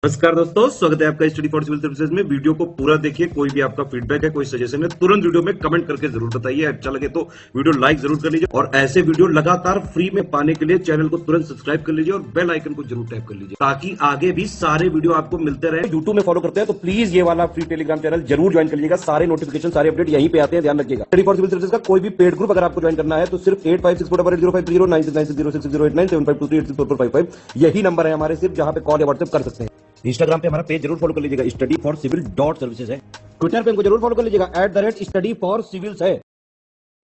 नमस्कार दोस्तों, स्वागत है आपका स्टडी फॉर सिविल सर्विसेज में। वीडियो को पूरा देखिए। कोई भी आपका फीडबैक है, कोई सजेशन है, तुरंत वीडियो में कमेंट करके जरूर बताइए। अच्छा लगे तो वीडियो लाइक जरूर कर लीजिए और ऐसे वीडियो लगातार फ्री में पाने के लिए चैनल को तुरंत सब्सक्राइब कर लीजिए और बेल आइकन को जरूर टैप कर लीजिए ताकि आगे भी सारे वीडियो आपको मिलते रहे। यूट्यूब में फॉलो करते हैं तो प्लीज ये वाला फ्री टेलीग्राम चैनल जरूर ज्वाइन कर लीजिएगा। सारे नोटिफिकेशन, सारे अपडेट यहीं पे आते हैं, ध्यान रखिएगा। स्टडी फॉर सिविल सर्विसेज का कोई भी पेड ग्रुप अगर आपको ज्वाइन करना है तो सिर्फ 8564805309696086086445 यही नंबर है हमारे, सिर्फ जहां पे कॉल या व्हाट्सएप कर सकते हैं। इंस्टाग्राम पे हमारा पेज जरूर फॉलो कर लीजिएगा, स्टडी फॉर सिविल .सर्विसेज है। ट्विटर पे हमको जरूर फॉलो कर लीजिएगा, @स्टडी फॉर सिविल्स है।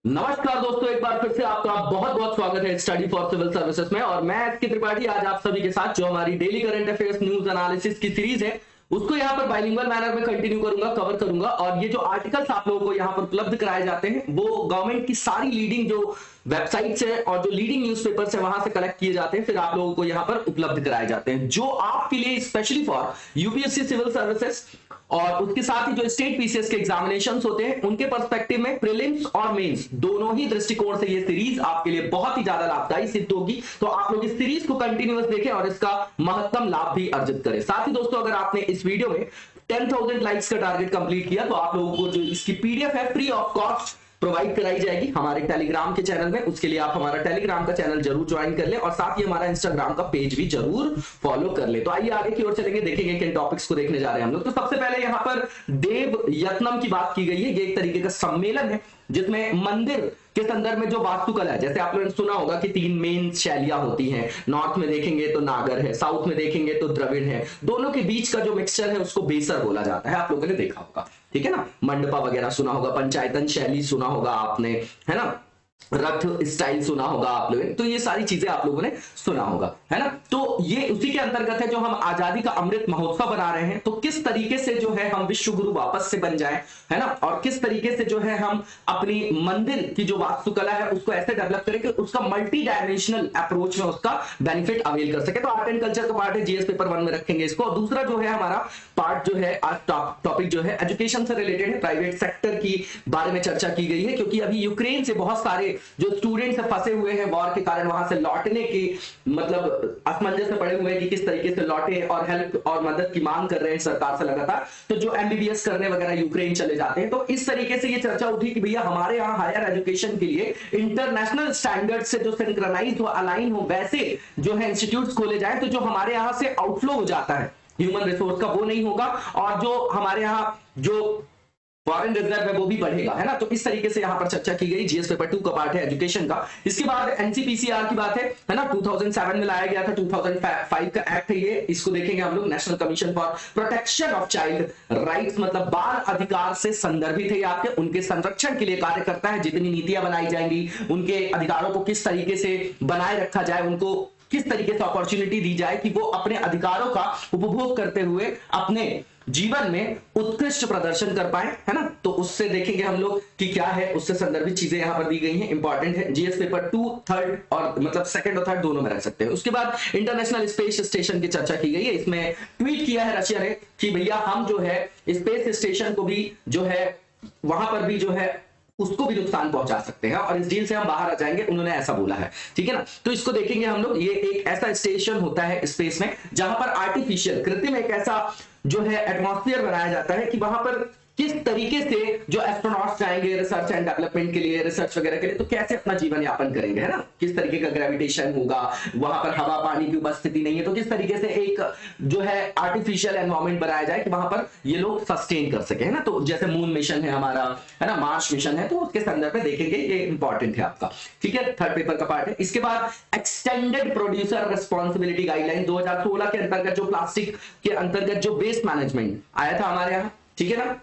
नमस्कार दोस्तों, एक बार फिर से आपका बहुत बहुत स्वागत है स्टडी फॉर सिविल सर्विसेज में। और मैं एसके त्रिपाठी आज आप सभी के साथ जो हमारी daily current affairs news analysis की सीरीज है उसको यहाँ पर बाइलिंगुअल मैनर में कंटिन्यू करूंगा, कवर करूंगा। और ये जो आर्टिकल्स आप लोगों को यहाँ पर उपलब्ध कराए जाते हैं वो गवर्नमेंट की सारी लीडिंग जो वेबसाइट्स है और जो लीडिंग न्यूज़पेपर्स है वहां से कलेक्ट किए जाते हैं, फिर आप लोगों को यहाँ पर उपलब्ध कराए जाते हैं जो आपके लिए specially for UPSC civil services और उसके साथ ही जो स्टेट पीसीएस के एग्जामिनेशंस होते हैं उनके पर्सपेक्टिव में प्रीलिम्स और मेंस दोनों ही दृष्टिकोण से ये सीरीज आपके लिए बहुत ही ज्यादा लाभदायी सिद्ध होगी। तो आप लोग इस सीरीज को कंटिन्यूअस देखें और इसका महत्तम लाभ भी अर्जित करें। साथ ही दोस्तों, अगर आपने इस वीडियो में 10,000 लाइक्स का टारगेट कंप्लीट किया तो आप लोगों को जो इसकी पीडीएफ है फ्री ऑफ कॉस्ट प्रोवाइड कराई जाएगी हमारे टेलीग्राम के चैनल में। उसके लिए आप हमारा टेलीग्राम का चैनल जरूर ज्वाइन कर ले और साथ ही हमारा इंस्टाग्राम का पेज भी जरूर फॉलो कर ले। तो आइए आगे की ओर चलेंगे, देखेंगे किन टॉपिक्स को देखने जा रहे हैं हम लोग। तो सबसे पहले यहाँ पर देव यत्नम की बात की गई है। ये एक तरीके का सम्मेलन है जिसमें मंदिर के संदर्भ में जो वास्तुकला है, जैसे आप लोगों ने सुना होगा कि 3 मेन शैलियां होती हैं। नॉर्थ में देखेंगे तो नागर है, साउथ में देखेंगे तो द्रविड़ है, दोनों के बीच का जो मिक्सचर है उसको बेसर बोला जाता है। आप लोगों ने देखा होगा, ठीक है ना। मंडपा वगैरह सुना होगा, पंचायतन शैली सुना होगा आपने, है ना, रथ स्टाइल सुना होगा आप लोगों ने। तो ये सारी चीजें आप लोगों ने सुना होगा, है ना। तो ये उसी के अंतर्गत है जो हम आजादी का अमृत महोत्सव बना रहे हैं। तो किस तरीके से जो है हम विश्व गुरु वापस से बन जाए, है ना, और किस तरीके से जो है हम अपनी मंदिर की जो वास्तुकला है उसको ऐसे डेवलप करें कि उसका मल्टी डायमेंशनल अप्रोच में उसका बेनिफिट अवेल कर सके। तो आर्ट एंड कल्चर का पार्ट है, जीएस पेपर 1 में रखेंगे इसको। और दूसरा जो है हमारा पार्ट जो है आज टॉपिक जो है एजुकेशन से रिलेटेड है, प्राइवेट सेक्टर की बारे में चर्चा की गई है क्योंकि अभी यूक्रेन से बहुत सारे जो स्टूडेंट्स फंसे हुए हैं वॉर के कारण, वहां से लौटने की मतलब असमंजस में पड़े हुए हैं कि किस तरीके से लौटे और हेल्प और मदद की मांग कर रहे हैं सरकार से लगातार। तो जो एमबीबीएस करने वगैरह यूक्रेन चले जाते हैं, तो इस तरीके से ये चर्चा उठी कि भैया हमारे यहाँ हायर एजुकेशन के लिए इंटरनेशनल स्टैंडर्ड से जो सिंक्रोनाइज हो, अलाइन हो, वैसे जो है इंस्टीट्यूट्स खोले जाए। तो जो हमारे यहाँ से आउटफ्लो हो जाता है ह्यूमन रिसोर्स का वो नहीं होगा और जो हमारे यहाँ जो फॉरेन रिजर्व है वो भी बढ़ेगा, है ना। तो इस तरीके से यहां पर चर्चा की गई। जीएस पेपर 2 का पार्ट है एजुकेशन का। इसके बाद एनसीपीसीआर की बात है ना, 2007 में लाया गया था, 2005 का एक्ट है ये। इसको देखेंगे हम लोग, national commission for protection of child rights, मतलब बाल अधिकार से संदर्भित है ये आपके, उनके संरक्षण के लिए कार्य करता है। जितनी नीतियां बनाई जाएंगी, उनके अधिकारों को किस तरीके से बनाए रखा जाए, उनको किस तरीके से अपॉर्चुनिटी दी जाए कि वो अपने अधिकारों का उपभोग करते हुए अपने जीवन में उत्कृष्ट प्रदर्शन कर पाए, है ना। तो उससे देखेंगे हम लोग कि क्या है, उससे संदर्भित चीजें यहां पर दी गई हैं, इंपॉर्टेंट है। जीएस पेपर 2, 3rd और मतलब 2nd और 3rd दोनों में रख सकते हैं। उसके बाद इंटरनेशनल स्पेस स्टेशन की चर्चा की गई है। इसमें ट्वीट किया है रशिया ने कि भैया हम जो है स्पेस स्टेशन को भी जो है वहां पर भी जो है उसको भी नुकसान पहुंचा सकते हैं और इस डील से हम बाहर आ जाएंगे, उन्होंने ऐसा बोला है, ठीक है ना। तो इसको देखेंगे हम लोग। ये एक ऐसा स्टेशन होता है स्पेस में जहां पर आर्टिफिशियल कृत्रिम एक ऐसा जो है एटमॉस्फेयर बनाया जाता है कि वहां पर किस तरीके से जो एस्ट्रोनॉट्स जाएंगे रिसर्च एंड डेवलपमेंट के लिए, रिसर्च वगैरह के लिए, तो कैसे अपना जीवन यापन करेंगे, है ना। किस तरीके का ग्रेविटेशन होगा, वहां पर हवा पानी की उपस्थिति नहीं है, तो किस तरीके से एक जो है आर्टिफिशियल एनवायरमेंट बनाया जाए कि वहां पर ये लोग सस्टेन कर सके, है ना। तो जैसे मून मिशन है हमारा, है ना, मार्स मिशन है, तो उसके संदर्भ में देखेंगे, ये इंपॉर्टेंट है आपका, ठीक है। 3rd पेपर का पार्ट है। इसके बाद एक्सटेंडेड प्रोड्यूसर रिस्पॉन्सिबिलिटी गाइडलाइन 2016 के अंतर्गत जो प्लास्टिक के अंतर्गत जो वेस्ट मैनेजमेंट आया था हमारे यहाँ, ठीक है ना,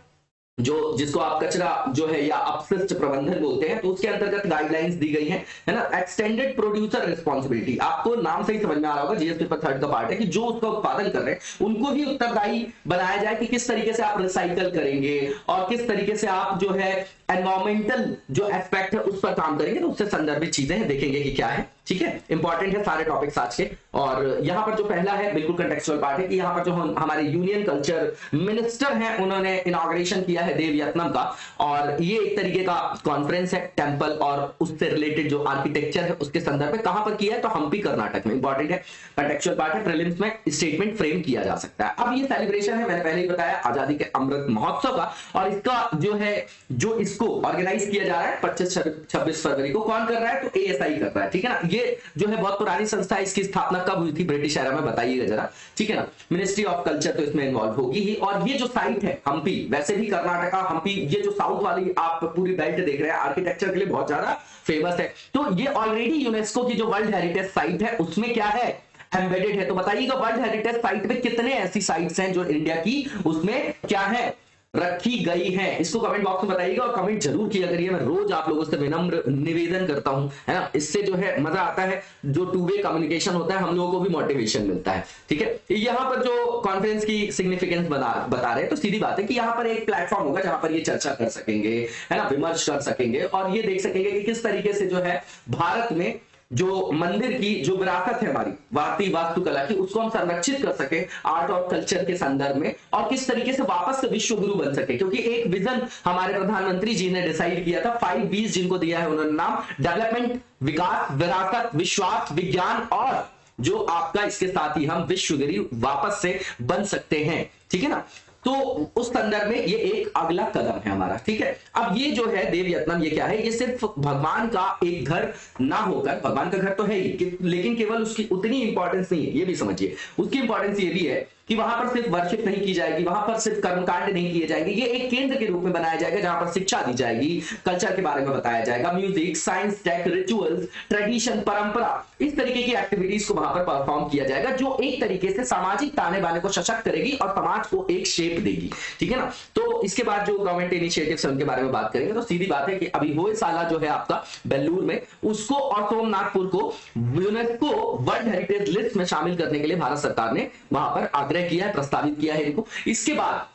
जो जिसको आप कचरा जो है या अपशिष्ट प्रबंधन बोलते हैं, तो उसके अंतर्गत गाइडलाइंस दी गई हैं, है ना। एक्सटेंडेड प्रोड्यूसर रिस्पांसिबिलिटी, आपको नाम से ही समझ में आ रहा होगा, जीएस पेपर 3rd का पार्ट है कि जो उसका उत्पादन कर रहे हैं उनको भी उत्तरदायी बनाया जाए कि किस तरीके से आप रिसाइकल करेंगे और किस तरीके से आप जो है एनवायरमेंटल जो एस्पेक्ट है उस पर काम करेंगे, तो उससे संदर्भित चीजें देखेंगे कि क्या है। ठीक है, इंपॉर्टेंट है सारे टॉपिक्स आज के। और यहाँ पर जो पहला है बिल्कुल कंटेक्चुअल पार्ट है कि यहाँ पर जो हमारे यूनियन कल्चर मिनिस्टर हैं उन्होंने इनॉग्रेशन किया है देवयत्नम का, और ये एक तरीके का कॉन्फ्रेंस है टेंपल और उससे रिलेटेड जो आर्किटेक्चर है उसके संदर्भ में। कहां पर किया है? तो हम्पी कर्नाटक में। इंपॉर्टेंट है, कंटेक्चुअल पार्ट है, प्रीलिम्स में स्टेटमेंट फ्रेम किया जा सकता है। अब ये सेलिब्रेशन है, मैंने पहले ही बताया, आजादी के अमृत महोत्सव का, और इसका जो है जो इसको ऑर्गेनाइज किया जा रहा है 25-26 फरवरी को। कौन कर रहा है? तो ASI कर रहा है। ठीक है ना, ये जो है बहुत पुरानी संस्था है, इसकी स्थापना कब हुई थी ब्रिटिश एरा में, बताइएगा जरा। ठीक है ना, मिनिस्ट्री ऑफ कल्चर तो इसमें इन्वॉल्व होगी ही। और ये जो साइट है हम्पी, वैसे भी कर्नाटका हम्पी, ये जो साउथ वाली आप पूरी बेल्ट देख रहे हैं आर्किटेक्चर के लिए बहुत ज्यादा फेमस है। तो ये ऑलरेडी यूनेस्को की जो वर्ल्ड हेरिटेज साइट है उसमें क्या है? एम्बेडेड है। तो बताइएगा वर्ल्ड हेरिटेज साइट में कितने ऐसी साइट्स हैं जो इंडिया की उसमें क्या है, रखी गई है? इसको कमेंट बॉक्स में बताइएगा और कमेंट जरूर किया करिए। मैं रोज आप लोगों से विनम्र निवेदन करता हूं, है ना, इससे जो है मजा आता है, जो टू वे कम्युनिकेशन होता है, हम लोगों को भी मोटिवेशन मिलता है। ठीक है, यहां पर जो कॉन्फ्रेंस की सिग्निफिकेंस बता रहे हैं, तो सीधी बात है कि यहां पर एक प्लेटफॉर्म होगा जहां पर ये चर्चा कर सकेंगे, है ना, विमर्श कर सकेंगे, और ये देख सकेंगे कि किस तरीके से जो है भारत में जो मंदिर की जो विरासत है हमारी भारतीय वास्तुकला की, उसको हम संरक्षित कर सके आर्ट और कल्चर के संदर्भ में, और किस तरीके से वापस से विश्व गुरु बन सके। क्योंकि एक विजन हमारे प्रधानमंत्री जी ने डिसाइड किया था, 5 V's जिनको दिया है उन्होंने नाम, डेवलपमेंट, विकास, विरासत, विश्वास, विज्ञान, और जो आपका इसके साथ ही हम विश्व गुरु वापस से बन सकते हैं। ठीक है ना, तो उस संदर्भ में ये एक अगला कदम है हमारा। ठीक है, अब ये जो है देवयत्नम, ये क्या है? ये सिर्फ भगवान का एक घर ना होकर, भगवान का घर तो है ही, लेकिन केवल उसकी उतनी इंपॉर्टेंस नहीं है, ये भी समझिए। उसकी इंपॉर्टेंस ये भी है कि वहां पर सिर्फ वर्शिप नहीं की जाएगी, वहां पर सिर्फ कर्मकांड नहीं किए जाएंगे, ये एक केंद्र के रूप में बनाया जाएगा जहां पर शिक्षा दी जाएगी, कल्चर के बारे में बताया जाएगा, music, science, tech, rituals, tradition, परंपरा, इस तरीके की एक्टिविटीज को वहां पर परफॉर्म किया जाएगा, जो एक तरीके से सामाजिक ताने बाने को सशक्त करेगी और समाज को एक शेप देगी। ठीक है ना, तो इसके बाद जो गवर्नमेंट इनिशिएटिव्स है उनके बारे में बात करेंगे। तो सीधी बात है कि अभी होयसाला जो है आपका बेल्लूर में, उसको और सोमनाथपुर को यूनेस्को वर्ल्ड हेरिटेज लिस्ट में शामिल करने के लिए भारत सरकार ने वहां पर आग्रह किया है, प्रस्तावित किया है इनको। इसके बाद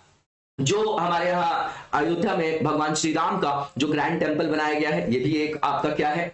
जो हमारे यहाँ अयोध्या में भगवान श्री राम का जो ग्रैंड टेंपल बनाया गया है, ये भी एक आपका क्या है,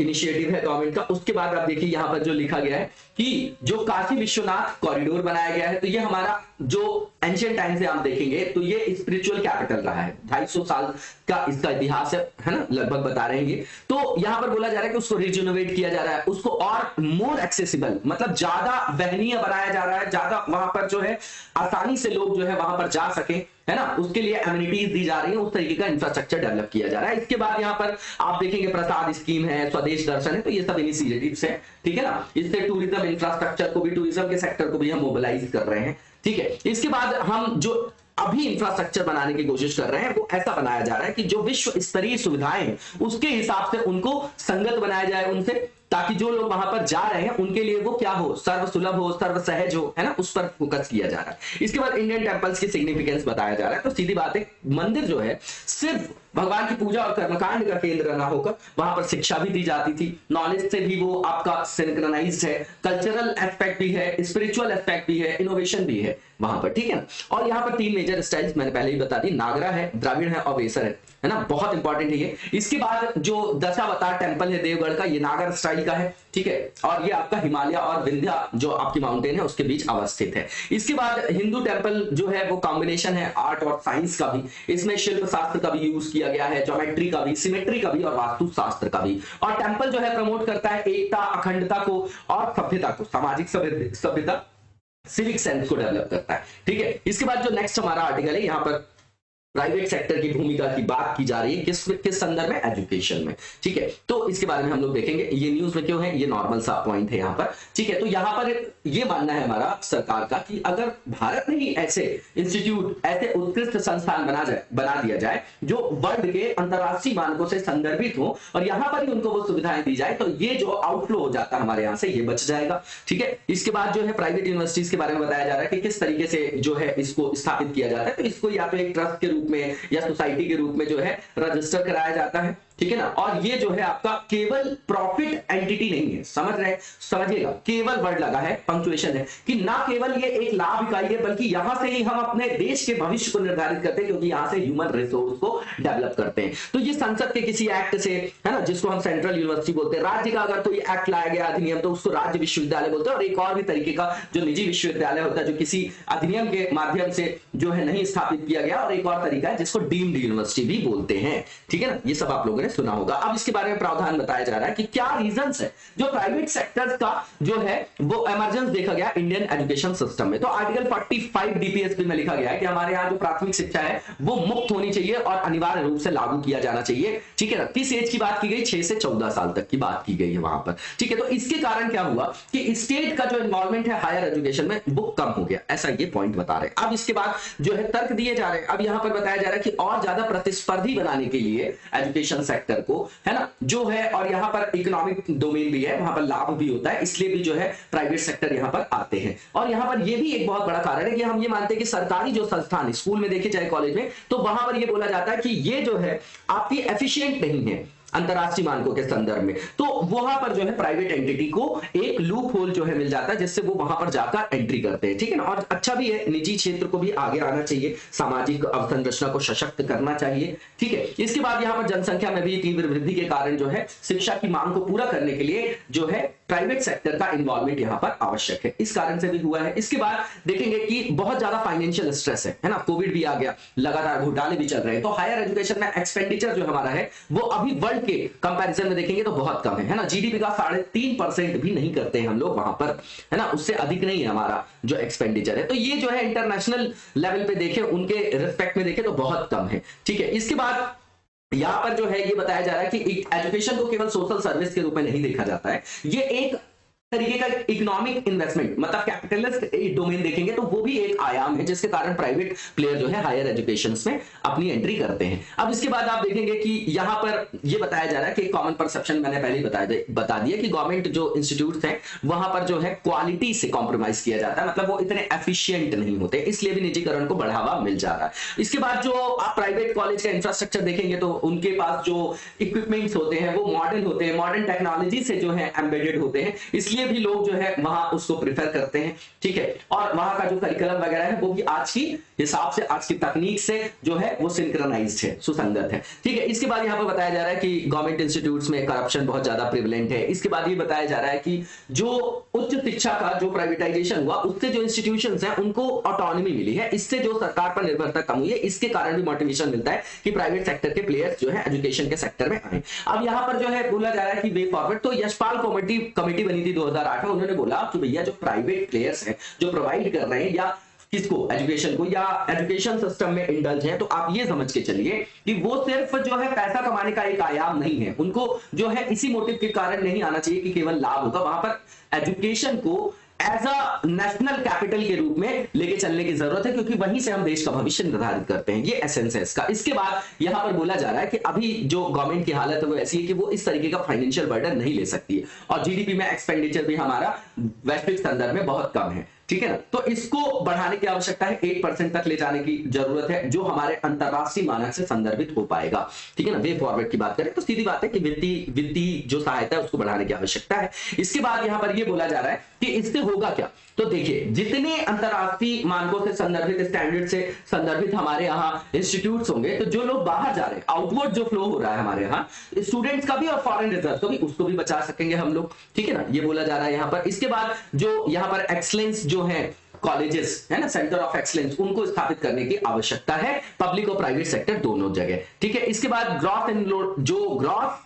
इनिशिएटिव है गवर्नमेंट का। उसके बाद आप देखिए यहाँ पर जो लिखा गया है कि जो काशी विश्वनाथ कॉरिडोर बनाया गया है, तो ये हमारा जो एंशिएंट टाइम से आप देखेंगे तो ये स्पिरिचुअल कैपिटल रहा है, 250 साल का इसका इतिहास है ना, लगभग बता रहे हैं ये। तो यहाँ पर बोला जा रहा है कि उसको रिजोनोवेट किया जा रहा है, उसको और मोर एक्सेसिबल, मतलब ज्यादा वहनीय बनाया जा रहा है, ज्यादा वहां पर जो है आसानी से लोग जो है वहां पर जा सके, है ना, उसके लिए एमिनिटीज दी जा रही है, उस तरीके का इंफ्रास्ट्रक्चर डेवलप किया जा रहा है। इसके बाद यहाँ पर आप देखेंगे प्रसाद स्कीम है, स्वदेश दर्शन है, तो ये सब इनिशिएटिव्स है। ठीक है ना, इससे टूरिज्म इंफ्रास्ट्रक्चर को भी, टूरिज्म के सेक्टर को भी हम मोबिलाइज कर रहे हैं। ठीक है, इसके बाद हम जो अभी इंफ्रास्ट्रक्चर बनाने की कोशिश कर रहे हैं वो ऐसा बनाया जा रहा है कि जो विश्व स्तरीय सुविधाएं हैं उसके हिसाब से उनको संगत बनाया जाए उनसे, ताकि जो लोग वहां पर जा रहे हैं उनके लिए वो क्या हो, सर्व सुलभ हो, सर्व सहज हो, है ना, उस पर फोकस किया जा रहा है। इसके बाद इंडियन टेंपल्स की सिग्निफिकेंस बताया जा रहा है। तो सीधी बात है, मंदिर जो है सिर्फ भगवान की पूजा और कर्मकांड का केंद्र ना होकर वहां पर शिक्षा भी दी जाती थी, नॉलेज से भी वो आपका सिंक्रोनाइज्ड है, कल्चरल एस्पेक्ट भी है, स्पिरिचुअल एस्पेक्ट भी है, इनोवेशन भी है वहां पर। ठीक है ना, और यहाँ पर 3 मेजर स्टाइल्स मैंने पहले ही बता दी, नागरा है, द्राविड़ है और वेसर है ना, बहुत इंपॉर्टेंट है ये। इसके बाद जो दशावतार टेंपल है देवगढ़ का, ये नागर स्टाइल का है। ठीक है, और ये आपका हिमालय और विंध्या जो आपकी माउंटेन है उसके बीच अवस्थित है। इसके बाद हिंदू टेंपल जो है वो कॉम्बिनेशन है आर्ट और साइंस का भी, इसमें शिल्प शास्त्र का भी यूज किया गया है, ज्योमेट्री का भी, सिमेट्री का भी और वास्तु शास्त्र का भी। और टेंपल जो है प्रमोट करता है एकता, अखंडता को और सभ्यता को, सामाजिक सभ्यता, सिविक सेंस को डेवलप करता है। ठीक है, इसके बाद जो नेक्स्ट हमारा आर्टिकल है, यहाँ पर प्राइवेट सेक्टर की भूमिका की बात की जा रही है, किस संदर्भ में, एजुकेशन में। ठीक है, तो इसके बारे में हम लोग देखेंगे, ये न्यूज में क्यों है, ये नॉर्मल सा पॉइंट है यहाँ पर। ठीक है, तो यहाँ पर ये मानना है हमारा सरकार का कि अगर भारत में ही ऐसे इंस्टीट्यूट, ऐसे उत्कृष्ट संस्थान बना दिया जाए जो वर्ल्ड के अंतरराष्ट्रीय मानकों से संदर्भित हो और यहाँ पर ही उनको वो सुविधाएं दी जाए, तो ये जो आउटफ्लो हो जाता है हमारे यहाँ से, ये बच जाएगा। ठीक है, इसके बाद जो है प्राइवेट यूनिवर्सिटीज के बारे में बताया जा रहा है कि किस तरीके से जो है इसको स्थापित किया जाता है। तो इसको या तो एक ट्रस्ट के रूप में या सोसाइटी के रूप में जो है रजिस्टर कराया जाता है, ठीक है ना। और ये जो है आपका केवल प्रॉफिट एंटिटी नहीं है, समझिएगा, केवल वर्ड लगा है, पंक्चुएशन है कि ना केवल ये एक लाभ इकाई है बल्कि यहां से ही हम अपने देश के भविष्य को निर्धारित करते हैं, क्योंकि यहां से ह्यूमन रिसोर्स को डेवलप करते हैं। तो ये संसद के किसी एक्ट से, है ना, जिसको हम सेंट्रल यूनिवर्सिटी बोलते हैं, राज्य का अगर कोई एक्ट लाया गया अधिनियम तो उसको राज्य विश्वविद्यालय बोलते हैं। और एक और भी तरीके का जो निजी विश्वविद्यालय होता है जो किसी अधिनियम के माध्यम से जो है नहीं स्थापित किया गया, और एक और तरीका है जिसको डीम्ड यूनिवर्सिटी भी बोलते हैं, ठीक है ना। ये सब आप लोगों ने सुना होगा। अब इसके बारे में प्रावधान बताया जा रहा है कि क्या रीजंस है जो प्राइवेट सेक्टर का जो है वो इमरजेंस देखा गया इंडियन एजुकेशन सिस्टम में। तो आर्टिकल 45 डीपीएसपी में लिखा गया है कि हमारे यहाँ जो प्राथमिक शिक्षा है वो मुफ्त होनी चाहिए और अनिवार्य रूप से लागू किया जाना चाहिए, ठीक है ना। किस एज की बात की गई, 6 से 14 साल तक की बात की गई है वहां पर, ठीक है। तो इसके कारण क्या हुआ कि स्टेट का जो इन्वॉल्वमेंट है हायर एजुकेशन में वो कम हो गया, ऐसा ये पॉइंट बता रहे हैं। अब इसके बाद जो है तर्क दिए जा रहे हैं। अब यहां पर बताया जा रहा है कि और ज्यादा प्रतिस्पर्धी बनाने के लिए एजुकेशन सेक्टर को, है ना, जो है, और यहां पर इकोनॉमिक डोमेन भी है, वहां पर लाभ भी होता है, इसलिए भी जो है प्राइवेट सेक्टर यहां पर आते हैं। और यहां पर यह भी एक बहुत बड़ा कारण है कि हम ये मानते हैं कि सरकारी जो संस्थान, स्कूल में देखे चाहे कॉलेज में, तो वहां पर यह बोला जाता है कि ये जो है आपकी एफिशिएंट नहीं है अंतरराष्ट्रीय मानकों के संदर्भ में, तो वहां पर जो है प्राइवेट एंटिटी को एक लूप होल जो है मिल जाता है जिससे वो वहां पर जाकर एंट्री करते हैं, ठीक है ना। और अच्छा भी है, निजी क्षेत्र को भी आगे आना चाहिए, सामाजिक अवसंरचना को सशक्त करना चाहिए, ठीक है। इसके बाद यहां पर जनसंख्या में भी तीव्र वृद्धि के कारण जो है शिक्षा की मांग को पूरा करने के लिए जो है प्राइवेट सेक्टर का इन्वॉल्वमेंट यहां पर आवश्यक है, इस कारण से भी हुआ है। इसके बाद देखेंगे कि बहुत ज्यादा फाइनेंशियल स्ट्रेस है ना, कोविड भी आ गया, लगातार घोटाले भी चल रहे हैं, तो हायर एजुकेशन में एक्सपेंडिचर जो हमारा है वो अभी वर्ल्ड के कंपैरिजन में देखेंगे तो बहुत कम है ना। जीडीपी का 3.5% भी नहीं करते हैं हम लोग वहां पर, है ना, उससे अधिक नहीं है हमारा जो एक्सपेंडिचर है। तो ये जो है इंटरनेशनल लेवल पे देखें, उनके रिस्पेक्ट में देखें तो बहुत कम है, ठीक है। इसके बाद यहां पर जो है ये बताया जा रहा है कि एजुकेशन को केवल सोशल सर्विस के रूप में नहीं देखा जाता है, ये एक तरीके का इकोनॉमिक इन्वेस्टमेंट, मतलब कैपिटलिस्ट डोमेन देखेंगे तो वो भी एक आयाम है जिसके कारण प्राइवेट प्लेयर जो है हायर एजुकेशन में अपनी एंट्री करते हैं। अब इसके बाद आप देखेंगे कि यहां पर ये बताया जा रहा है कि कॉमन परसेप्शन मैंने पहले ही बता दिया कि गवर्नमेंट जो इंस्टीट्यूट्स हैं वहां पर जो है क्वालिटी से कॉम्प्रोमाइज किया जाता है, मतलब वो इतने एफिशिएंट नहीं होते, इसलिए भी निजीकरण को बढ़ावा मिल जा रहा है। इसके बाद जो आप प्राइवेट कॉलेज का इंफ्रास्ट्रक्चर देखेंगे तो उनके पास जो इक्विपमेंट्स होते हैं वो मॉडर्न होते हैं, मॉडर्न टेक्नोलॉजी से जो है एम्बेडेड होते हैं, इसलिए भी लोग जो है वहां उसको प्रेफर करते हैं, ठीक है। और वहां का जो करिकुलम वगैरह है वो भी आज की हिसाब से, आज की तकनीक से जो है वो सिंक्रोनाइज्ड है, सुसंगत है, ठीक है। इसके बाद यहां पर बताया जा रहा है कि गवर्नमेंट इंस्टीट्यूट्स में करप्शन बहुत ज्यादा प्रिवेलेंट है। इसके बाद ये बताया जा रहा है कि जो उच्च शिक्षा का जो प्राइवेटाइजेशन हुआ उससे जो इंस्टीट्यूशंस हैं उनको ऑटोनॉमी मिली है, इससे जो सरकार पर निर्भरता कम हुई है, इसके कारण भी मोटिवेशन मिलता है कि प्राइवेट सेक्टर के प्लेयर्स जो है एजुकेशन के सेक्टर में आए। अब यहां पर जो है बोला जा रहा है कि वे फॉरवर्ड, तो यशपाल कमेटी बनी थी 2008 में, उन्होंने बोला कि भैया जो प्राइवेट प्लेयर्स हैं जो प्रोवाइड कर रहे हैं या किसको, एजुकेशन को, या एजुकेशन सिस्टम में इंडल्ज हैं, तो आप ये समझ के चलिए कि वो सिर्फ जो है पैसा कमाने का एक आयाम नहीं है, उनको जो है इसी मोटिव के कारण नहीं आना चाहिए कि केवल लाभ होगा, वहां पर एजुकेशन को एज अ नेशनल कैपिटल के रूप में लेके चलने की जरूरत है, क्योंकि वहीं से हम देश का भविष्य निर्धारित करते हैं, ये एसेंस है इसका। इसके बाद यहां पर बोला जा रहा है कि अभी जो गवर्नमेंट की हालत है वो ऐसी है कि वो इस तरीके का फाइनेंशियल बर्डन नहीं ले सकती है, और जीडीपी में एक्सपेंडिचर भी हमारा वैश्विक संदर्भ में बहुत कम है, ठीक है ना। तो इसको बढ़ाने की आवश्यकता है, 8% तक ले जाने की जरूरत है, जो हमारे अंतरराष्ट्रीय मानक से संदर्भित हो पाएगा, ठीक है ना। वे फॉरवर्ड की बात करें तो सीधी बात है कि वित्तीय जो सहायता है उसको बढ़ाने की आवश्यकता है। इसके बाद यहां पर यह बोला जा रहा है कि इससे होगा क्या, तो देखिए जितने अंतरराष्ट्रीय मानकों से संदर्भित, स्टैंडर्ड से संदर्भित हमारे यहाँ इंस्टीट्यूट्स होंगे, तो जो लोग बाहर जा रहे हैं, आउटवर्ड जो फ्लो हो रहा है हमारे यहाँ स्टूडेंट्स का भी और फॉरेन रिजर्व को भी, उसको भी बचा सकेंगे हम लोग, ठीक है ना, ये बोला जा रहा है यहाँ पर। इसके बाद जो यहाँ पर एक्सलेंस जो है कॉलेजेस है ना, सेंटर ऑफ एक्सीलेंस, उनको स्थापित करने की आवश्यकता है, पब्लिक और प्राइवेट सेक्टर दोनों जगह, ठीक है। इसके बाद ग्रॉस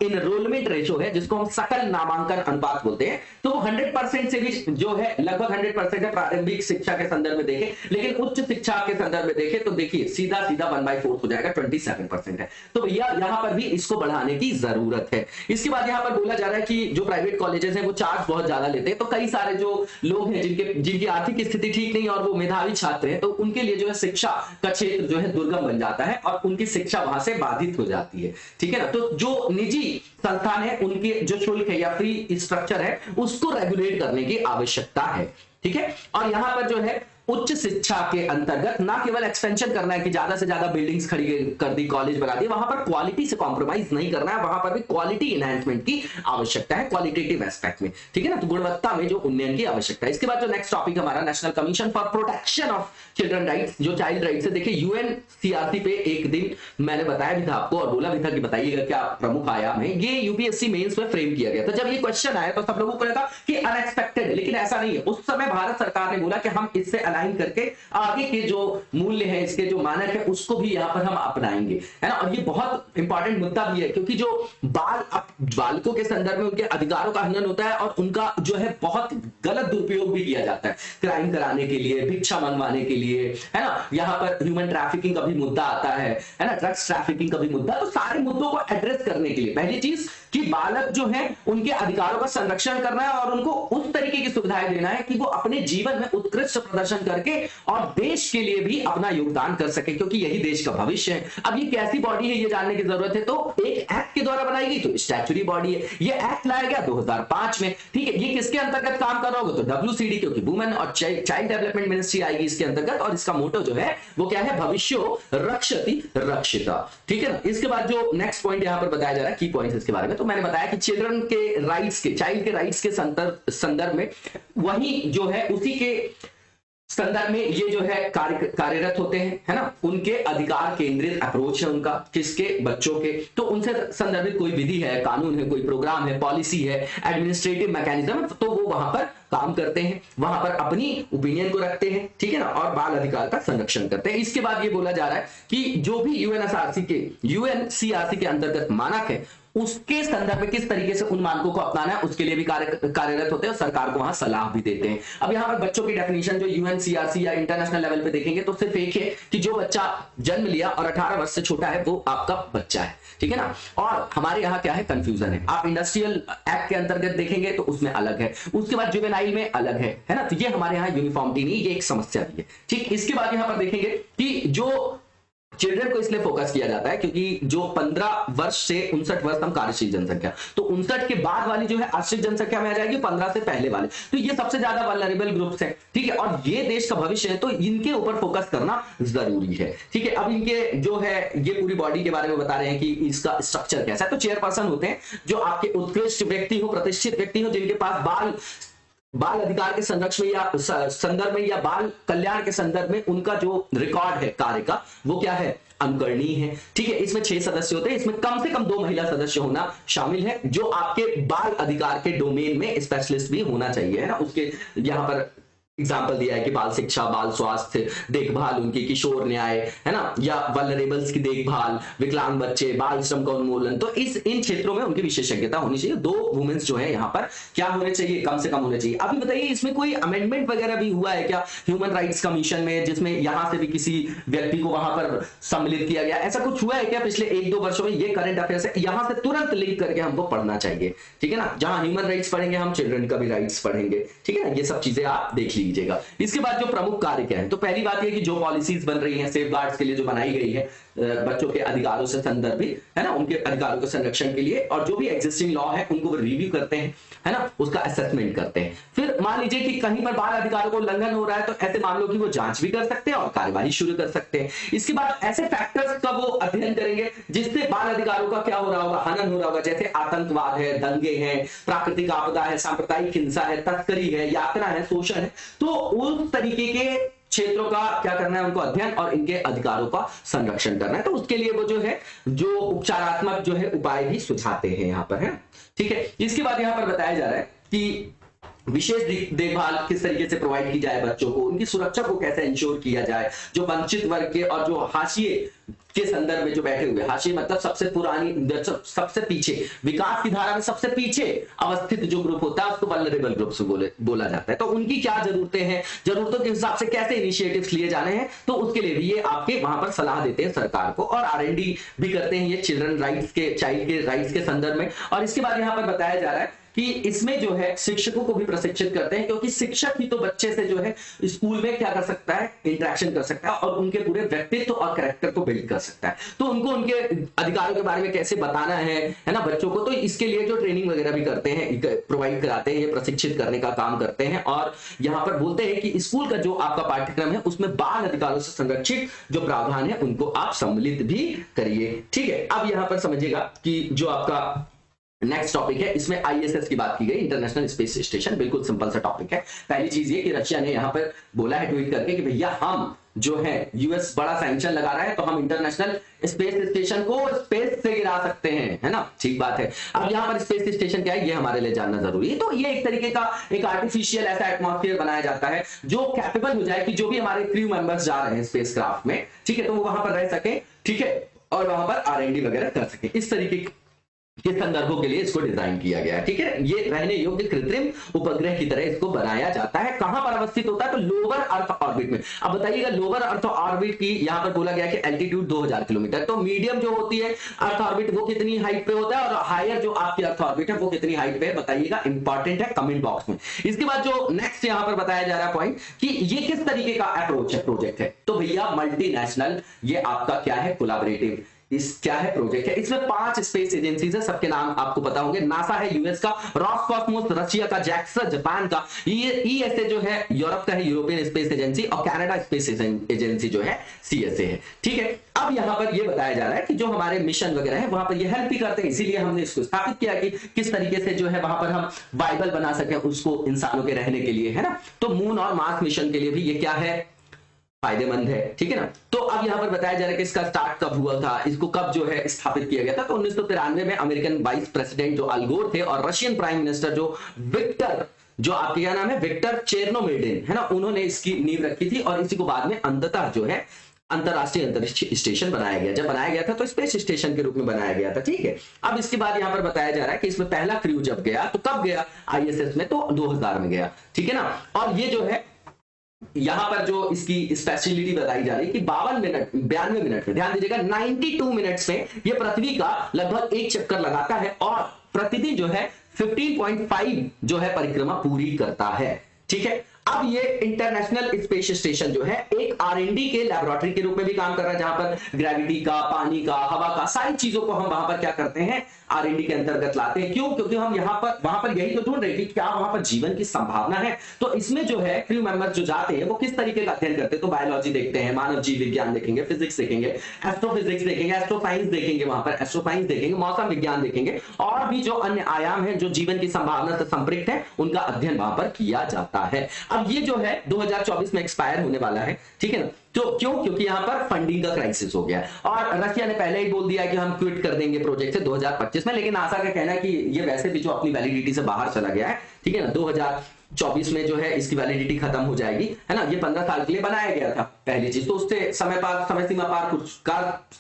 इनरोलमेंट रेशो है, जिसको हम सकल नामांकन अनुपात बोलते हैं, तो 100% से भी जो है लगभग 100% है प्रारंभिक शिक्षा के संदर्भ में देखें, लेकिन उच्च शिक्षा के संदर्भ में देखें तो देखिए सीधा 1/4 हो जाएगा, 27% है। तो भैया यहां पर भी इसको बढ़ाने की जरूरत है। इसके बाद यहां पर बोला जा रहा है कि जो प्राइवेट कॉलेजेस हैं वो चार्ज बहुत ज्यादा लेते हैं, तो कई सारे जो लोग हैं जिनकी आर्थिक स्थिति ठीक नहीं और वो मेधावी छात्र हैं, तो उनके लिए जो है शिक्षा का क्षेत्र जो है दुर्गम बन जाता है और उनकी शिक्षा वहां से बाधित हो जाती है, ठीक है ना। तो जो निजी संस्थान है उनके जो शुल्क है या फ्री स्ट्रक्चर है उसको रेगुलेट करने की आवश्यकता है, ठीक है। और यहां पर जो है उच्च शिक्षा के अंतर्गत ना केवल एक्सपेंशन करना है कि ज्यादा से ज्यादा बिल्डिंग्स खड़ी कर दी, कॉलेज बना दिए, वहां पर क्वालिटी से कॉम्प्रोमाइज नहीं करना है, वहां पर भी क्वालिटी एनहांसमेंट की आवश्यकता है, क्वालिटेटिव एस्पेक्ट में, ठीक है ना, तो गुणवत्ता में जो उन्नयन की आवश्यकता है। इसके बाद जो नेक्स्ट टॉपिक हमारा national commission for protection of children rights, जो चाइल्ड राइट्स है। देखिए यूएनसीआरसी पे एक दिन मैंने बताया भी था आपको और बोला भी था कि बताइएगा क्या प्रमुख आयाम है, ये यूपीएससी मेंस में फ्रेम किया गया था। जब ये क्वेश्चन आया तो सब लोगों को लगा कि अनएक्सपेक्टेड है, लेकिन ऐसा नहीं है। उस समय भारत सरकार ने बोला कि हम इससे अलाइन करके आगे के जो मूल्य है, इसके जो मानक है, उसको भी यहां पर हम अपनाएंगे, है ना। और ये बहुत इंपॉर्टेंट मुद्दा भी है क्योंकि जो बालकों के संदर्भ में उनके अधिकारों का हनन होता है और उनका जो है बहुत गलत दुरुपयोग भी किया जाता है, क्राइम कराने के लिए, भिक्षा मंगवाने के लिए, है ना। यहाँ पर ह्यूमन ट्रैफिकिंग का भी मुद्दा आता है ना, ड्रग्स ट्रैफिकिंग का भी मुद्दा। तो सारे मुद्दों को एड्रेस करने के लिए पहली चीज कि बालक जो है उनके अधिकारों का संरक्षण करना है और उनको उस तरीके की सुविधाएं देना है कि वो अपने जीवन में उत्कृष्ट प्रदर्शन करके और देश के लिए भी अपना योगदान कर सके, क्योंकि यही देश का भविष्य है। अब ये कैसी बॉडी है ये जानने की जरूरत है। तो एक एक्ट के द्वारा बनाई गई तो स्टैच्यूटरी बॉडी है। ये एक्ट लाया गया 2005 में, ठीक है। ये किसके अंतर्गत काम कर रहा होगा तो WCD, क्योंकि वुमेन और चाइल्ड डेवलपमेंट मिनिस्ट्री आएगी इसके अंतर्गत, और इसका मोटो जो है वो क्या है, भविष्यो रक्षति रक्षिता, ठीक है ना। इसके बाद जो नेक्स्ट पॉइंट यहां पर बताया जा रहा है, की पॉइंट्स इसके बारे में, तो मैंने बताया कि चिल्ड्रन के राइट्स के, चाइल्ड के राइट्स के संदर्भ में वही जो है उसी के संदर्भ में ये जो है कार्यरत होते हैं, है ना। उनके अधिकार केंद्रित अप्रोच है उनका, किसके, बच्चों के। तो उनसे संदर्भित कोई विधि है, कानून है, कोई प्रोग्राम है, पॉलिसी है, एडमिनिस्ट्रेटिव मैकेनिज्म है, तो वो वहां पर काम करते हैं, वहां पर अपनी ओपिनियन को रखते हैं, ठीक है ना, और बाल अधिकार का संरक्षण करते हैं। इसके बाद ये बोला जा रहा है कि जो भी यूएनसीआरसी के अंतर्गत मानक है उसके संदर्भ में किस तरीके से उन मानकों को अपनाना है उसके लिए भी कार्यरत होते हैं और सरकार को वहां सलाह भी देते हैं। अब यहाँ पर बच्चों की डेफिनेशन जो यूएनसीआरसी या इंटरनेशनल लेवल पे देखेंगे तो सिर्फ एक है कि जो बच्चा जन्म लिया और 18 वर्ष से छोटा है वो आपका बच्चा है, ठीक है ना। और हमारे यहाँ क्या है, कंफ्यूजन है। आप इंडस्ट्रियल एक्ट के अंतर्गत देखेंगे तो उसमें अलग है, उसके बाद जुवेनाइल में अलग है ना। तो ये हमारे यहाँ यूनिफॉर्मिटी नहीं, ये एक समस्या भी है, ठीक। इसके बाद यहाँ पर देखेंगे कि जो चिल्ड्रन को इसलिए फोकस किया जाता है क्योंकि जो 15 वर्ष से 59 वर्ष तक कार्यशील जनसंख्या, तो 59 के बाद वाली जो है आश्रित जनसंख्या में आ जाएगी, 15 से पहले वाले, तो ये सबसे ज्यादा वल्नरेबल ग्रुप्स हैं, ठीक है। और ये देश का भविष्य है, तो इनके ऊपर फोकस करना जरूरी है, ठीक है। अब इनके जो है ये पूरी बॉडी के बारे में बता रहे हैं कि इसका स्ट्रक्चर कैसा है। तो चेयरपर्सन होते हैं जो आपके उत्कृष्ट व्यक्ति हो, प्रतिष्ठित व्यक्ति हो, जिनके पास बाल अधिकार के संरक्षण या संदर्भ में या बाल कल्याण के संदर्भ में उनका जो रिकॉर्ड है कार्य का वो क्या है, अनुकरणीय है, ठीक है। इसमें 6 सदस्य होते हैं, इसमें कम से कम 2 महिला सदस्य होना शामिल है, जो आपके बाल अधिकार के डोमेन में स्पेशलिस्ट भी होना चाहिए, है ना। उसके यहाँ पर एग्जाम्पल दिया है कि बाल शिक्षा, बाल स्वास्थ्य देखभाल, उनकी किशोर न्याय, है ना, या वल्नरेबल्स की देखभाल, विकलांग बच्चे, बाल श्रम का उन्मूलन, तो इन क्षेत्रों में उनकी विशेषज्ञता होनी चाहिए। 2 वुमेन्स जो है यहाँ पर क्या होने चाहिए, कम से कम होने चाहिए। अभी बताइए इसमें कोई अमेंडमेंट वगैरह भी हुआ है क्या ह्यूमन राइट्स कमीशन में, जिसमें यहां से भी किसी व्यक्ति को वहां पर सम्मिलित किया गया, ऐसा कुछ हुआ है क्या पिछले 1-2 वर्षों में? ये करंट अफेयर्स है, यहां से तुरंत लिंक करके हमको पढ़ना चाहिए, ठीक है ना। जहां ह्यूमन राइट्स पढ़ेंगे हम चिल्ड्रन का भी राइट्स पढ़ेंगे, ठीक है ना। ये सब चीजें आप देख लीजिएगा। इसके बाद जो प्रमुख कार्य क्या है, तो पहली बात ये कि जो पॉलिसीज बन रही हैं सेफगार्ड्स के लिए जो बनाई गई है बच्चों के अधिकारों से संदर्भित, है ना, उनके अधिकारों के संरक्षण के लिए, और जो भी एग्जिस्टिंग लॉ है उनको रिव्यू करते हैं, है ना, उसका असेसमेंट करते हैं। फिर मान लीजिए कि कहीं पर बाल अधिकारों को उल्लंघन हो रहा है तो ऐसे मामलों की वो जांच भी कर सकते हैं और कार्यवाही शुरू कर सकते हैं। इसके बाद ऐसे फैक्टर्स का वो अध्ययन करेंगे जिससे बाल अधिकारों का क्या हो रहा होगा, हनन हो रहा होगा, जैसे आतंकवाद है, दंगे हैं, प्राकृतिक आपदा है, सांप्रदायिक हिंसा है, तस्करी है, यातना है, शोषण है। तो उस तरीके के क्षेत्रों का क्या करना है, उनको अध्ययन और इनके अधिकारों का संरक्षण करना है। तो उसके लिए वो जो है जो उपचारात्मक जो है उपाय भी सुझाते हैं यहाँ पर, है, ठीक है। इसके बाद यहाँ पर बताया जा रहा है कि विशेष देखभाल किस तरीके से प्रोवाइड की जाए बच्चों को, उनकी सुरक्षा को कैसे इंश्योर किया जाए, जो वंचित वर्ग के और जो हाशिए के संदर्भ में जो बैठे हुए, हाशिए मतलब सबसे पुरानी, सबसे पीछे, विकास की धारा में सबसे पीछे अवस्थित जो ग्रुप होता है उसको वल्नरेबल ग्रुप्स बोला जाता है। तो उनकी क्या जरूरतें हैं, जरूरतों के हिसाब से कैसे इनिशिएटिव्स लिए जाने हैं, तो उसके लिए भी ये आपके वहां पर सलाह देते हैं सरकार को, और R&D भी करते हैं ये चिल्ड्रन राइट्स के, चाइल्ड के राइट्स के संदर्भ में। और इसके बाद यहाँ पर बताया जा रहा है कि इसमें जो है शिक्षकों को भी प्रशिक्षित करते हैं, क्योंकि शिक्षक ही तो बच्चे से जो है स्कूल में क्या कर सकता है, इंटरेक्शन कर सकता है और उनके पूरे व्यक्तित्व और कैरेक्टर को बिल्ड कर सकता है। तो उनको उनके अधिकारों के बारे में कैसे बताना है ना बच्चों को, तो इसके लिए जो ट्रेनिंग वगैरह भी करते हैं, प्रोवाइड कराते हैं, ये प्रशिक्षित करने का काम करते हैं। और यहाँ पर बोलते हैं कि स्कूल का जो आपका पाठ्यक्रम है उसमें बाल अधिकारों से संरक्षित जो प्रावधान है उनको आप सम्मिलित भी करिए। ठीक है, अब यहाँ पर समझिएगा कि जो आपका नेक्स्ट टॉपिक है, इसमें आईएसएस की बात की गई, इंटरनेशनल स्पेस स्टेशन। बिल्कुल सिंपल सा टॉपिक है। पहली चीज ये कि रशिया ने यहाँ पर बोला है ट्वीट करके कि भैया हम जो है यूएस बड़ा सैंक्शन लगा रहा है तो हम इंटरनेशनल स्पेस स्टेशन को स्पेस से गिरा सकते हैं, है ना। ठीक बात है। अब यहाँ पर स्पेस स्टेशन क्या है ये हमारे लिए जानना जरूरी है। तो ये एक तरीके का एक आर्टिफिशियल ऐसा एटमॉस्फेयर बनाया जाता है जो कैपेबल हो जाए कि जो भी हमारे क्रू मेंबर्स जा रहे हैं स्पेस क्राफ्ट में, ठीक है, तो वो वहां पर रह सके, ठीक है, और वहां पर आर&डी वगैरह कर सके। इस तरीके के संदर्भों के लिए इसको डिजाइन किया गया है। ठीक है, ये रहने योग्य कृत्रिम उपग्रह की तरह इसको बनाया जाता है। कहां पर अवस्थित होता है, तो लोअर अर्थ ऑर्बिट में। अब बताइएगा, लोअर अर्थ ऑर्बिट की यहां पर बोला गया कि एल्टीट्यूड 2000 किलोमीटर। तो मीडियम जो होती है अर्थ ऑर्बिट वो कितनी हाइट पे होता है, और हायर जो आपकी अर्थ ऑर्बिट है वो कितनी हाइट पे है, बताइएगा, इंपॉर्टेंट है, कमेंट बॉक्स में। इसके बाद जो नेक्स्ट यहां पर बताया जा रहा है पॉइंट कि ये किस तरीके का अप्रोच है, प्रोजेक्ट है, तो भैया मल्टीनेशनल, ये आपका क्या है, कोलैबोरेटिव इस क्या है, प्रोजेक्ट है। इसमें 5 स्पेस एजेंसीज है, सबके नाम आपको पता होंगे। नासा है यूएस का, रॉसकॉस्मोस रशिया का, जैक्सा जापान का, ईएसए जो है यूरोप का है, यूरोपियन स्पेस एजेंसी, और कनाडा स्पेस एजेंसी जो है सीएसए है। ठीक है, अब यहां पर यह बताया जा रहा है कि जो हमारे मिशन वगैरह है वहां पर ये हेल्प भी करते हैं, इसीलिए हमने इसको स्थापित किया कि किस तरीके से जो है वहां पर हम वाइबल बना सके उसको इंसानों के रहने के लिए, है ना। तो मून और मार्स मिशन के लिए भी ये क्या है, फायदेमंद है। ठीक है ना। तो अब यहां पर बताया जा रहा है कि इसका स्टार्ट कब हुआ था, इसको कब जो है स्थापित किया गया था। तो 1993 में अमेरिकन वाइस प्रेसिडेंट जो अल गोर थे और रशियन प्राइम मिनिस्टर जो विक्टर, जो आपके क्या नाम है, विक्टर चेर्नोमिर्डिन, है ना, उन्होंने इसकी नींव रखी थी। और इसी को बाद में अंततः जो है अंतरराष्ट्रीय अंतरिक्ष स्टेशन बनाया गया। जब बनाया गया था तो स्पेस स्टेशन के रूप में बनाया गया था। ठीक है, अब इसके बाद यहां पर बताया जा रहा है कि इसमें पहला क्रू जब गया तो कब गया आईएसएस में, तो 2000 में गया। ठीक है ना। और ये जो है यहां पर जो इसकी स्पेशलिटी बताई जा रही है कि 92 मिनट में, ध्यान दीजिएगा, 92 मिनट्स में ये पृथ्वी का लगभग एक चक्कर लगाता है और प्रतिदिन जो है 15.5 जो है परिक्रमा पूरी करता है। ठीक है, अब ये इंटरनेशनल स्पेस स्टेशन जो है एक आर&डी के लैबोरेटरी के रूप में भी काम कर रहा है, जहां पर ग्रेविटी का, पानी का, हवा का, सारी चीजों को हम वहां पर क्या करते हैं, आर&डी के अंतर्गत लाते हैं। क्यों, क्योंकि हम यहाँ पर वहां पर यही तो ढूंढ रहे कि क्या वहां पर जीवन की संभावना है। तो इसमें जो है क्रू मेंबर जो जाते हैं वो किस तरीके का अध्ययन करते हैं, तो बायोलॉजी देखते हैं, मानव जीव विज्ञान देखेंगे, फिजिक्स देखेंगे, एस्ट्रोफिजिक्स देखेंगे, एस्ट्रोसाइंस देखेंगे, वहां पर एस्ट्रोसाइंस देखेंगे, मौसम विज्ञान देखेंगे, और भी जो अन्य आयाम है जो जीवन की संभावना से संपृक्त है उनका अध्ययन वहां पर किया जाता है। अब ये जो है 2024 में एक्सपायर होने वाला है। ठीक है ना। तो क्यों, क्योंकि यहां पर फंडिंग का क्राइसिस हो गया और रशिया ने पहले ही बोल दिया कि हम क्विट कर देंगे प्रोजेक्ट से 2025 में। लेकिन नासा का कहना है कि ये वैसे भी जो अपनी वैलिडिटी से बाहर चला गया है, ठीक है ना, 2024 में जो है इसकी वैलिडिटी खत्म हो जाएगी, है ना। ये 15 साल के लिए बनाया गया था पहली चीज, तो उससे समय सीमा पार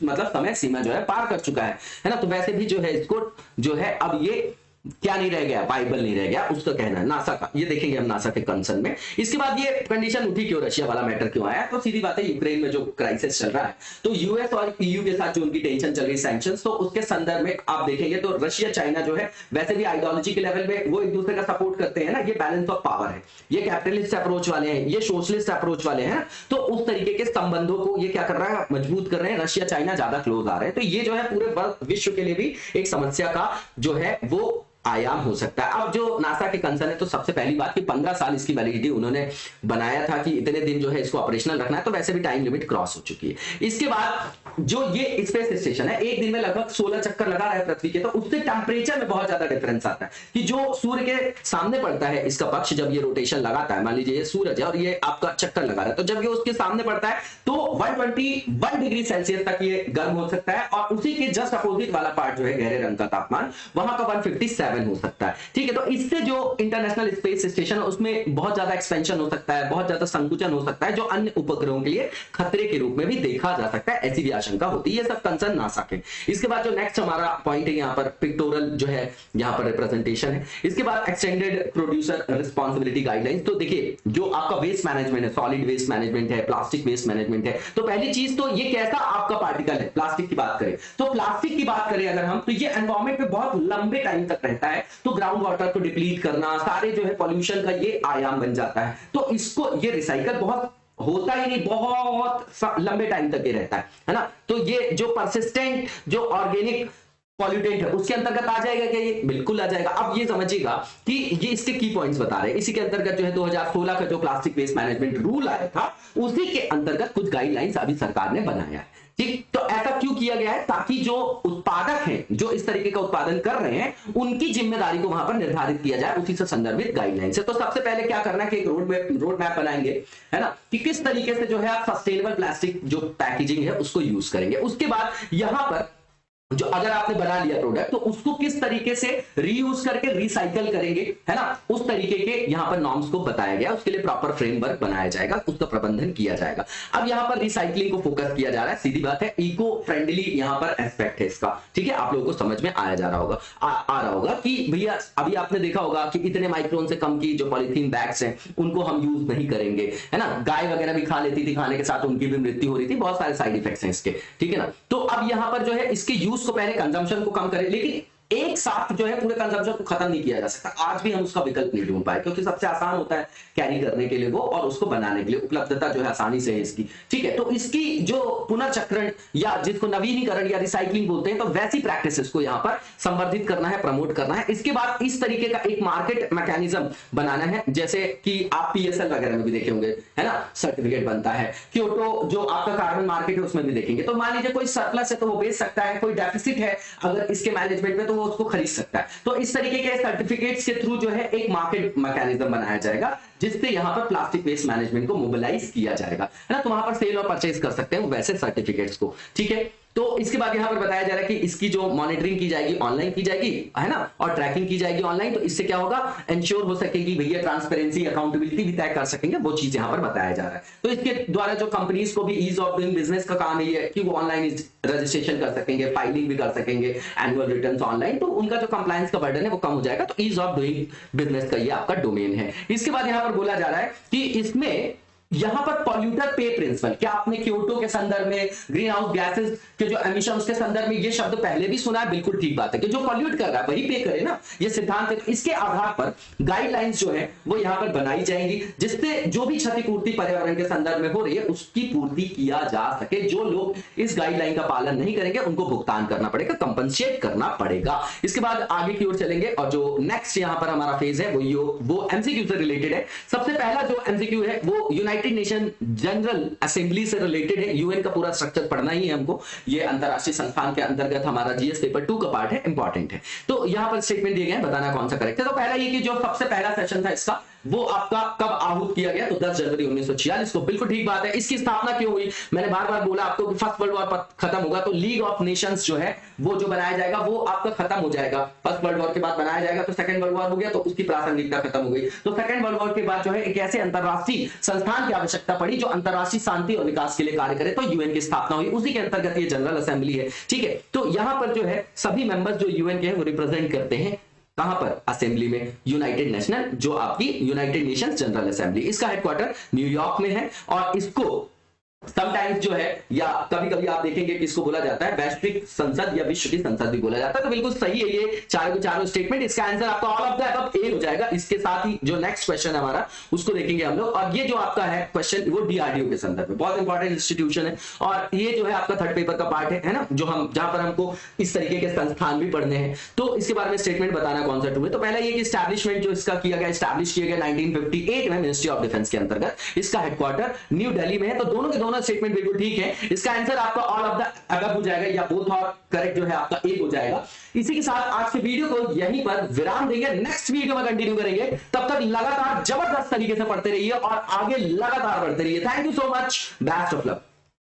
मतलब समय सीमा जो है पार कर चुका है ना। तो वैसे भी जो है इसको जो है अब ये क्या नहीं रह गया, वाइबल नहीं रह गया, उसका कहना है नासा का। ये देखेंगे हम नासा के कंसर्न में। इसके बाद ये कंडीशन उठी क्यों, रशिया वाला मैटर क्यों आया, तो सीधी बात है यूक्रेन में जो क्राइसिस चल रहा है, तो यूएस और ईयू के साथ जो उनकी टेंशन चल रही सैंक्शंस, तो उसके संदर्भ में आप देखेंगे तो रशिया चाइना जो है वैसे भी आइडियोलॉजी के लेवल में वो एक दूसरे का सपोर्ट करते हैं ना। ये बैलेंस ऑफ पावर है, ये कैपिटलिस्ट अप्रोच वाले हैं, ये सोशलिस्ट अप्रोच वाले हैं। तो उस तरीके के संबंधों को ये क्या कर रहा है, मजबूत कर रहे हैं। रशिया चाइना ज्यादा क्लोज आ रहे हैं, तो ये जो है पूरे विश्व के लिए भी एक समस्या का जो है वो आयाम हो सकता है। अब जो नासा के कंसर्न है, तो सबसे पहली बात कि 15 साल इसकी वैलिडिटी उन्होंने बनाया था कि इतने दिन जो है इसको ऑपरेशनल रखना है, तो वैसे भी टाइम लिमिट क्रॉस हो चुकी है। इसके बाद जो ये स्पेस स्टेशन है एक दिन में लगभग 16 चक्कर लगा रहा है पृथ्वी के, तो उससे टेम्परेचर में बहुत ज्यादा डिफरेंस आता है कि जो सूर्य के सामने पड़ता है इसका पक्ष, जब ये रोटेशन लगाता है, मान लीजिए ये सूरज है और ये आपका चक्कर लगा रहा है, तो जब ये उसके सामने पड़ता है तो 121 डिग्री सेल्सियस तक ये गर्म हो सकता है, और उसी के जस्ट अपोजिट वाला पार्ट जो है गहरे रंग का तापमान, वहां का 157 हो सकता है। ठीक है, तो इससे जो इंटरनेशनल स्पेस स्टेशन है उसमें बहुत ज्यादा एक्सपेंशन हो सकता है, बहुत ज्यादा संकुचन हो सकता है, जो अन्य उपग्रहों के लिए खतरे के रूप में भी देखा जा सकता है, ऐसी भी आशंका होती है। ये सब कंसर्न नासा के। इसके बाद जो नेक्स्ट हमारा पॉइंट है यहाँ पर पिक्टोरल जो है यहाँ पर रिप्रेजेंटेशन है। इसके बाद एक्सटेंडेड प्रोड्यूसर रिस्पॉन्सिबिलिटी गाइडलाइंस। तो देखिए जो आपका वेस्ट मैनेजमेंट है, सॉलिड वेस्ट मैनेजमेंट है, प्लास्टिक वेस्ट मैनेजमेंट है, तो पहली चीज तो ये कैसा आपका पार्टिकल है, प्लास्टिक की बात करें तो प्लास्टिक की बात करें अगर हम, तो ये एनवायरमेंट में बहुत लंबे टाइम तक रहता रहता है तो ग्राउंड वाटर को डिप्लीट करना, सारे जो है पॉल्यूशन का ये आयाम बन जाता है। तो इसको ये रिसाइकल बहुत होता ही नहीं, बहुत लंबे टाइम तक ये रहता है ना। तो ये जो परसिस्टेंट जो ऑर्गेनिक पॉल्यूटेंट है उसके अंतर्गत आ जाएगा क्या? ये बिल्कुल आ जाएगा। अब ये समझिएगा कि ये इसके की पॉइंट्स बता रहे हैं। इसी के अंतर्गत जो है 2016 का जो प्लास्टिक वेस्ट मैनेजमेंट रूल आया था उसी के अंतर्गत कुछ गाइडलाइंस अभी सरकार ने बनाया है। ठीक, तो ऐसा क्यों किया गया है? ताकि जो उत्पादक हैं, जो इस तरीके का उत्पादन कर रहे हैं, उनकी जिम्मेदारी को वहां पर निर्धारित किया जाए, उसी से संदर्भित गाइडलाइंस है। तो सबसे पहले क्या करना है कि एक रोड मैप बनाएंगे, है ना, कि किस तरीके से जो है आप सस्टेनेबल प्लास्टिक जो पैकेजिंग है उसको यूज करेंगे। उसके बाद यहां पर जो अगर आपने बना लिया प्रोडक्ट तो उसको किस तरीके से रीयूज करके रिसाइकल करेंगे, है ना, उस तरीके के यहां पर नॉर्म्स को बताया गया। उसके लिए प्रॉपर फ्रेमवर्क बनाया जाएगा, उसका प्रबंधन किया जाएगा। अब यहां पर रिसाइकलिंग को फोकस किया जा रहा है, सीधी बात है, इको फ्रेंडली यहां पर एस्पेक्ट है इसका। ठीक है, आप लोगों को समझ में आया जा रहा होगा, आ रहा होगा कि भैया अभी आपने देखा होगा कि इतने माइक्रोन से कम की जो पॉलीथीन बैग्स हैं उनको हम यूज नहीं करेंगे, है ना। गाय वगैरह भी खा लेती थी, खाने के साथ उनकी भी मृत्यु हो रही थी, बहुत सारे साइड इफेक्ट्स हैं इसके। ठीक है ना। तो अब यहां पर जो है इसके यूज को पहले कंजम्पशन को कम करें, लेकिन एक साथ जो है पूरे कंजम्पशन को खत्म नहीं किया जा सकता। आज भी हम उसका विकल्प नहीं ढूंढ पाए, क्योंकि सबसे आसान होता है कैरी करने के लिए वो, और उसको बनाने के लिए उपलब्धता जो है आसानी से है इसकी। ठीक है, तो इसकी जो पुनर्चक्रण या जिसको नवीनीकरण या रिसाइकलिंग बोलते हैं, तो वैसी प्रैक्टिसेस को यहां पर संवर्धित करना है, प्रमोट करना है। इसके बाद इस तरीके का एक मार्केट मैकेनिज्म बनाना है, जैसे कि आप पीएसएल वगैरह में भी देखे होंगे, है ना, सर्टिफिकेट बनता है। क्योटो जो आपका कार्बन मार्केट है उसमें भी देखेंगे। तो मान लीजिए कोई सरप्लस है तो वो बेच सकता है, कोई डेफिसिट है अगर इसके मैनेजमेंट में तो वो उसको खरीद सकता है। तो इस तरीके के सर्टिफिकेट्स के थ्रू जो है एक मार्केट मैकेनिज्म बनाया जाएगा, जिससे यहां पर प्लास्टिक वेस्ट मैनेजमेंट को मोबिलाइज किया जाएगा, है ना। तो वहां पर सेल और परचेज कर सकते हैं वैसे सर्टिफिकेट्स को। ठीक है, तो इसके बाद यहां पर बताया जा रहा है कि इसकी जो मॉनिटरिंग की जाएगी ऑनलाइन की जाएगी, है ना, और ट्रैकिंग की जाएगी ऑनलाइन। तो इससे क्या होगा, इंश्योर हो सकेगी भैया, ट्रांसपेरेंसी अकाउंटेबिलिटी भी तय कर सकेंगे, वो चीज यहां पर बताया जा रहा है। तो इसके द्वारा जो कंपनीज को भी ईज ऑफ डूइंग बिजनेस का काम है कि वो ऑनलाइन रजिस्ट्रेशन कर सकेंगे, फाइलिंग भी कर सकेंगे, एनुअल रिटर्न्स ऑनलाइन, तो उनका जो कंप्लायंस का बर्डन है वो कम हो जाएगा। तो ईज ऑफ डूइंग बिजनेस का ये आपका डोमेन है। इसके बाद यहां पर बोला जा रहा है कि इसमें यहां पर पॉल्यूटर पे प्रिंसिपल, क्या आपने क्योटो के संदर्भ में ग्रीन हाउस गैसेस के जो एमिशन उसके संदर्भ में ये शब्द पहले भी सुना है? बिल्कुल ठीक बात है कि जो पॉल्यूट कर रहा है वही पे करे ना, ये सिद्धांत है। इसके आधार पर गाइडलाइंस जो है वो यहां पर बनाई जाएंगी, जिससे जो भी क्षतिपूर्ति पर्यावरण के संदर्भ में हो रही है उसकी पूर्ति किया जा सके। जो लोग इस गाइडलाइन का पालन नहीं करेंगे उनको भुगतान करना पड़ेगा, कंपनसेट करना पड़ेगा। इसके बाद आगे की ओर चलेंगे और जो नेक्स्ट यहां पर हमारा फेज है वो एमसीक्यू से रिलेटेड है। सबसे पहला जो एमसीक्यू है वो यूनाइटेड नेशन जनरल असेंबली से रिलेटेड है। यूएन का पूरा स्ट्रक्चर पढ़ना ही है हमको, ये अंतरराष्ट्रीय संस्थान के अंतर्गत हमारा जीएस पेपर 2 का पार्ट है, इंपॉर्टेंट है। तो यहां पर स्टेटमेंट दिए गए हैं, बताना कौन सा करेक्ट है। तो पहला ये कि जो सबसे पहला सेशन था इसका वो आपका कब आहूत किया गया, तो 10 जनवरी 1946 को। बिल्कुल ठीक बात है। इसकी स्थापना क्यों हुई? मैंने बार बार बोला आपको कि फर्स्ट वर्ल्ड वॉर खत्म होगा तो लीग ऑफ नेशंस जो है वो जो बनाया जाएगा वो आपका खत्म हो जाएगा। फर्स्ट वर्ल्ड वॉर के बाद बनाया जाएगा, तो सेकंड वर्ल्ड वॉर हो गया तो उसकी प्रासंगिकता खत्म हो गई। तो सेकंड वर्ल्ड वॉर के बाद जो है एक ऐसे अंतरराष्ट्रीय संस्थान की आवश्यकता पड़ी जो अंतरराष्ट्रीय शांति और विकास के लिए कार्य करे, तो यूएन की स्थापना हुई। उसी के अंतर्गत ये जनरल असेंबली है। ठीक है, तो यहां पर जो है सभी मेंबर्स जो यूएन के हैं वो रिप्रेजेंट करते हैं कहां पर, असेंबली में, यूनाइटेड नेशनल जो आपकी यूनाइटेड नेशंस जनरल असेंबली। इसका हेडक्वार्टर न्यूयॉर्क में है और इसको समटाइम्स जो है या कभी कभी आप देखेंगे कि इसको बोला जाता है वैश्विक संसद या विश्व की संसद भी बोला जाता है। तो बिल्कुल सही है ये चारों स्टेटमेंट। इसका आंसर आपका ऑल ऑफ द अबव ए हो जाएगा। इसके साथ ही जो नेक्स्ट क्वेश्चन है हमारा उसको देखेंगे हम लोग, और ये जो आपका है क्वेश्चन वो डीआरडीओ के संदर्भ में, बहुत इंपॉर्टेंट इंस्टीट्यूशन है और ये जो है आपका थर्ड पेपर का पार्ट है ना, जो हम जहां पर हमको इस तरीके के संस्थान भी पढ़ने हैं। तो इसके बारे में स्टेटमेंट बताना कौन सा टू है। तो पहला ये कि एस्टैब्लिशमेंट जो इसका किया गया, एस्टैब्लिश किया गया 1958 में मिनिस्ट्री ऑफ डिफेंस के अंतर्गत। इसका हेडक्वार्टर न्यू दिल्ली में है। तो दोनों के दोनों स्टेटमेंट बिल्कुल ठीक है। इसका आंसर आपका ऑल ऑफ द अबव हो जाएगा या बोथ और करेक्ट जो है आपका ए हो जाएगा। इसी के साथ आज के वीडियो को यहीं पर विराम देंगे, नेक्स्ट वीडियो में कंटिन्यू करेंगे। तब तक लगातार जबरदस्त तरीके से पढ़ते रहिए और आगे लगातार बढ़ते रहिए। Thank you so much, best of luck.